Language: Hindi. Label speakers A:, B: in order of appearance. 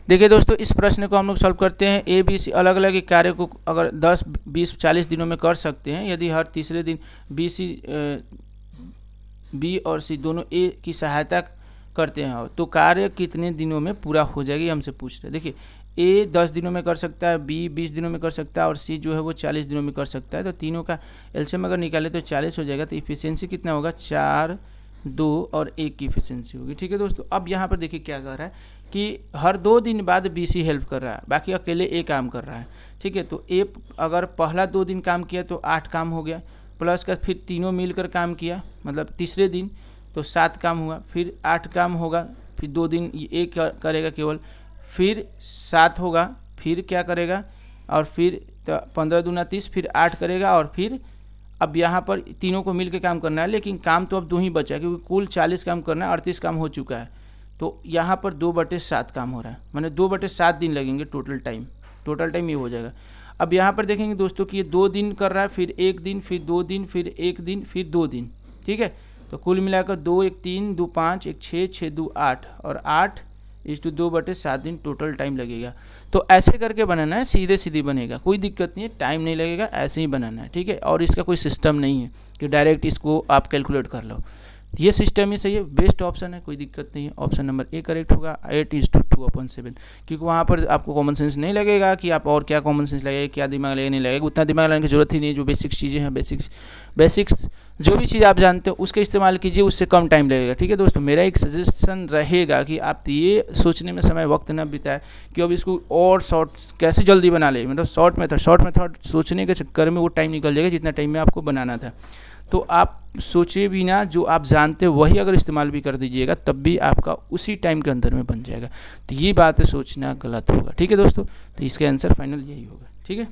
A: देखिए दोस्तों, इस प्रश्न को हम लोग सॉल्व करते हैं। ए बी सी अलग अलग कार्य को अगर 10, 20, 40 दिनों में कर सकते हैं, यदि हर तीसरे दिन बी और सी दोनों ए की सहायता करते हैं तो कार्य कितने दिनों में पूरा हो जाएगी, हमसे पूछ रहे हैं। देखिए, ए 10 दिनों में कर सकता है, बी 20 दिनों में कर सकता है और सी जो है वो 40 दिनों में कर सकता है। तो तीनों का एलसीएम अगर निकाले तो 40 हो जाएगा। तो इफिशियंसी कितना होगा, 4, 2 और 1 की इफिशियंसी होगी। ठीक है दोस्तों, अब यहाँ पर देखिए क्या कर रहा है कि हर 2 दिन बाद बी सी हेल्प कर रहा है, बाकी अकेले ए काम कर रहा है। ठीक है, तो ए अगर पहला 2 दिन काम किया तो 8 काम हो गया, प्लस का फिर तीनों मिलकर काम किया, मतलब तीसरे दिन तो 7 काम हुआ, फिर 8 काम होगा, फिर 2 दिन ए करेगा केवल, फिर 7 होगा, फिर क्या करेगा और फिर 15 दूना 30, फिर 8 करेगा और फिर अब यहाँ पर तीनों को मिल के काम करना है। लेकिन काम तो अब 2 ही बचा क्योंकि कुल 40 काम करना है, 38 काम हो चुका है। तो यहाँ पर 2/7 काम हो रहा है, माने 2/7 दिन लगेंगे टोटल टाइम ये हो जाएगा। अब यहाँ पर देखेंगे दोस्तों कि ये 2 दिन कर रहा है, फिर 1 दिन, फिर 2 दिन, फिर 1 दिन, फिर 2 दिन। ठीक है, तो कुल मिलाकर 2 1 3 2 5 1 6 6 2 8 और 8 = 2/7 दिन टोटल टाइम लगेगा। तो ऐसे करके बनाना है, सीधे बनेगा, कोई दिक्कत नहीं है, टाइम नहीं लगेगा, ऐसे ही बनाना है। ठीक है, और इसका कोई सिस्टम नहीं है कि डायरेक्ट इसको आप कैलकुलेट कर लो। ये सिस्टम ही सही है, बेस्ट ऑप्शन है, कोई दिक्कत नहीं है। ऑप्शन नंबर ए करेक्ट होगा, 8:2/7, क्योंकि वहाँ पर आपको कॉमन सेंस नहीं लगेगा कि आप और क्या कॉमन सेंस लगेगा, क्या दिमाग लगेगा, नहीं लगेगा। उतना दिमाग लगाने की जरूरत ही नहीं है। जो बेसिक्स चीज़ें हैं, बेसिक्स जो भी चीज़ आप जानते हो उसका इस्तेमाल कीजिए, उससे कम टाइम लगेगा। ठीक है दोस्तों, मेरा एक सजेशन रहेगा कि आप ये सोचने में समय वक्त न बिताए कि अब इसको और शॉर्ट कैसे जल्दी बना ले, मतलब शॉर्ट मेथड सोचने के चक्कर में वो टाइम निकल जाएगा जितना टाइम में आपको बनाना था। तो आप सोचिए भी ना, जो आप जानते हो वही अगर इस्तेमाल भी कर दीजिएगा तब भी आपका उसी टाइम के अंदर में बन जाएगा। तो ये बातें सोचना गलत होगा। ठीक है दोस्तों, तो इसका आंसर फाइनल यही होगा। ठीक है।